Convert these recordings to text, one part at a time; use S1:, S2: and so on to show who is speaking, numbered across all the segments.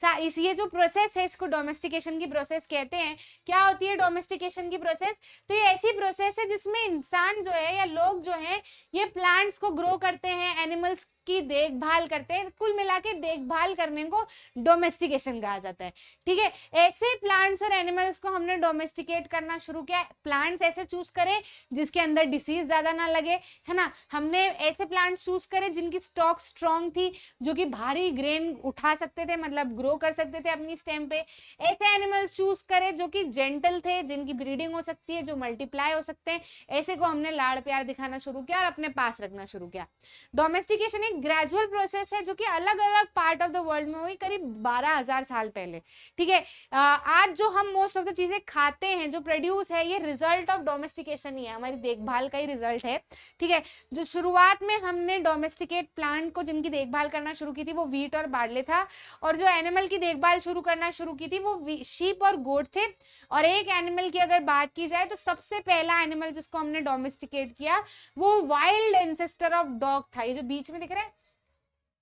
S1: इस ये जो प्रोसेस है इसको डोमेस्टिकेशन की प्रोसेस कहते हैं। क्या होती है डोमेस्टिकेशन की प्रोसेस? तो ये ऐसी प्रोसेस है जिसमें इंसान जो है या लोग जो है ये प्लांट्स को ग्रो करते हैं, एनिमल्स की देखभाल करते हैं, कुल मिला के देखभाल करने को डोमेस्टिकेशन कहा जाता है। ठीक है, ऐसे प्लांट्स और एनिमल्स को हमने डोमेस्टिकेट करना शुरू किया। प्लांट्स ऐसे चूज करें जिसके अंदर डिसीज ज्यादा ना लगे, है ना। हमने ऐसे प्लांट्स चूज करे जिनकी स्टॉक स्ट्रॉन्ग थी, जो कि भारी ग्रेन उठा सकते थे, मतलब ग्रो कर सकते थे अपनी स्टेम पे। ऐसे एनिमल्स चूज करे जो कि जेंटल थे, जिनकी ब्रीडिंग हो सकती है, जो मल्टीप्लाई हो सकते हैं। ऐसे को हमने लाड़ प्यार दिखाना शुरू किया और अपने पास रखना शुरू किया। डोमेस्टिकेशन एक ग्रेजुअल प्रोसेस है जो कि अलग अलग पार्ट ऑफ द वर्ल्ड में हुई करीब 12,000 साल पहले। ठीक है, आज जो हम मोस्ट ऑफ द चीजें खाते हैं, जो प्रोड्यूस है, ये रिजल्ट ऑफ डोमेस्टिकेशन ही है, हमारी देखभाल का ही रिजल्ट है। ठीक है, जो शुरुआत में हमने डोमेस्टिकेट प्लांट को जिनकी देखभाल करना शुरू की थी वो वीट और बार्ले था, और जो एनिमल की देखभाल शुरू करना शुरू की थी वो शीप और गोट थे। और एक एनिमल की अगर बात की जाए तो सबसे पहला एनिमल जिसको हमने डोमेस्टिकेट किया वो वाइल्ड एंसेस्टर ऑफ डॉग था, ये जो बीच में दिख रहा है।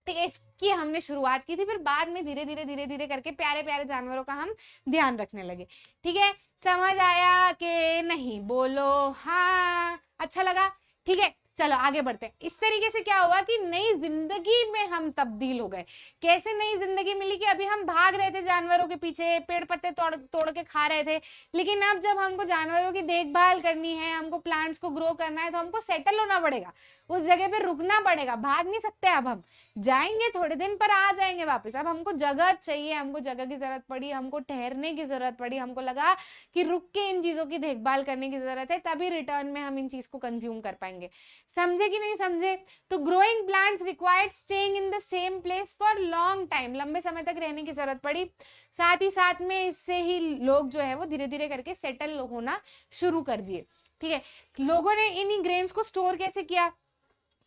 S1: ठीक है, इसकी हमने शुरुआत की थी, फिर बाद में धीरे धीरे करके प्यारे प्यारे जानवरों का हम ध्यान रखने लगे। ठीक है, समझ आया कि नहीं? बोलो हाँ, अच्छा लगा। ठीक है, चलो आगे बढ़ते हैं। इस तरीके से क्या हुआ कि नई जिंदगी में हम तब्दील हो गए। कैसे नई जिंदगी मिली? कि अभी हम भाग रहे थे जानवरों के पीछे, पेड़ पत्ते तोड़ तोड़ के खा रहे थे, लेकिन अब जब हमको जानवरों की देखभाल करनी है, हमको प्लांट्स को ग्रो करना है, तो हमको सेटल होना पड़ेगा, उस जगह पे रुकना पड़ेगा, भाग नहीं सकते। अब हम जाएंगे थोड़े दिन पर आ जाएंगे वापस। अब हमको जगह चाहिए, हमको जगह की जरूरत पड़ी, हमको ठहरने की जरूरत पड़ी, हमको लगा कि रुक के इन चीजों की देखभाल करने की जरूरत है, तभी रिटर्न में हम इन चीज को कंज्यूम कर पाएंगे। समझे कि नहीं समझे? तो growing plants required staying in the same place for long time, लंबे समय तक रहने की जरूरत पड़ी। साथ ही साथ में इससे ही लोग जो है वो धीरे धीरे करके सेटल होना शुरू कर दिए। ठीक है, लोगों ने इन ग्रेन्स को स्टोर कैसे किया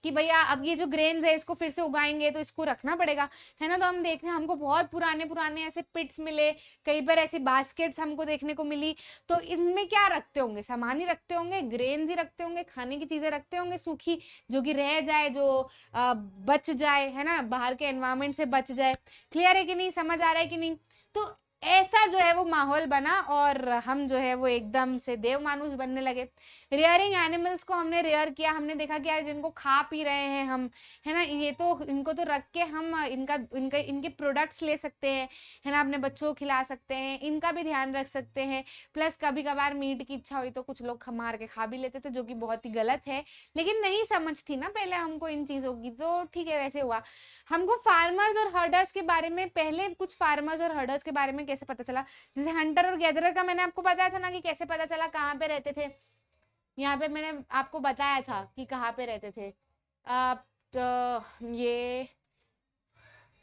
S1: कि भैया अब ये जो ग्रेन्स है इसको फिर से उगाएंगे तो इसको रखना पड़ेगा, है ना। तो हम देखते हैं, हमको बहुत पुराने पुराने ऐसे पिट्स मिले, कई बार ऐसी बास्केट्स हमको देखने को मिली। तो इनमें क्या रखते होंगे? सामान ही रखते होंगे, ग्रेन्स ही रखते होंगे, खाने की चीजें रखते होंगे सूखी, जो कि रह जाए, जो बच जाए, है ना, बाहर के एनवायरमेंट से बच जाए। क्लियर है कि नहीं? समझ आ रहा है कि नहीं? तो ऐसा जो है वो माहौल बना और हम जो है वो एकदम से देव मानुष बनने लगे। रेयरिंग एनिमल्स को हमने रेयर किया। हमने देखा कि यार जिनको खा पी रहे हैं हम, है ना, ये तो इनको तो रख के हम इनके प्रोडक्ट्स ले सकते हैं, है ना, अपने बच्चों को खिला सकते हैं, इनका भी ध्यान रख सकते हैं। प्लस कभी कभार मीट की इच्छा हुई तो कुछ लोग मार के खा भी लेते थे, जो कि बहुत ही गलत है, लेकिन नहीं समझ थी ना पहले हमको इन चीजों की, तो ठीक है वैसे हुआ। हमको फार्मर्स और हर्डर्स के बारे में, पहले कुछ फार्मर्स और हर्डर्स के बारे में कैसे पता चला? जैसे हंटर और गैदरर का मैंने आपको बताया था ना कि कैसे पता चला, कहाँ पे रहते थे। यहाँ पे मैंने आपको बताया था कि कहाँ पे रहते थे। तो ये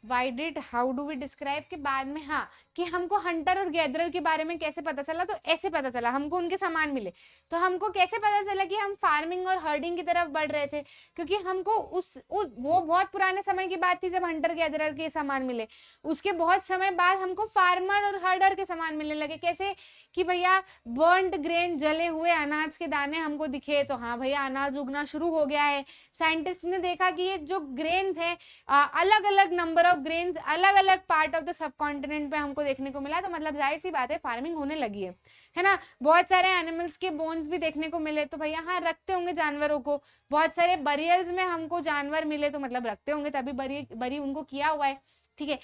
S1: why did how do we describe के बाद में, हाँ, कि हमको हंटर और गैदरर के बारे में कैसे पता चला? तो ऐसे पता चला, हमको उनके सामान मिले। तो हमको कैसे पता चला कि हम फार्मिंग और हर्डिंग की तरफ बढ़ रहे थे? क्योंकि हमको वो बहुत पुराने समय की बात थी जब हंटर गैदरर के सामान मिले। उसके बहुत समय बाद हमको फार्मर और हर्डर के सामान मिलने लगे। कैसे? कि भैया बर्न्ड ग्रेन, जले हुए अनाज के दाने हमको दिखे, तो हाँ भैया अनाज उगना शुरू हो गया है। साइंटिस्ट ने देखा कि ये जो ग्रेन्स है, अलग अलग नंबर ऑफ ग्रेन्स अलग अलग part of the sub continent पे हमको देखने को मिला। तो मतलब जाहिर सी बात है फार्मिंग होने लगी है ना। बहुत सारे एनिमल्स के बोन्स भी देखने को मिले, तो भैया हाँ रखते होंगे जानवरों को। बहुत सारे बरियल्स में हमको जानवर मिले, तो मतलब रखते होंगे, तभी बरी उनको किया हुआ है। ठीक है,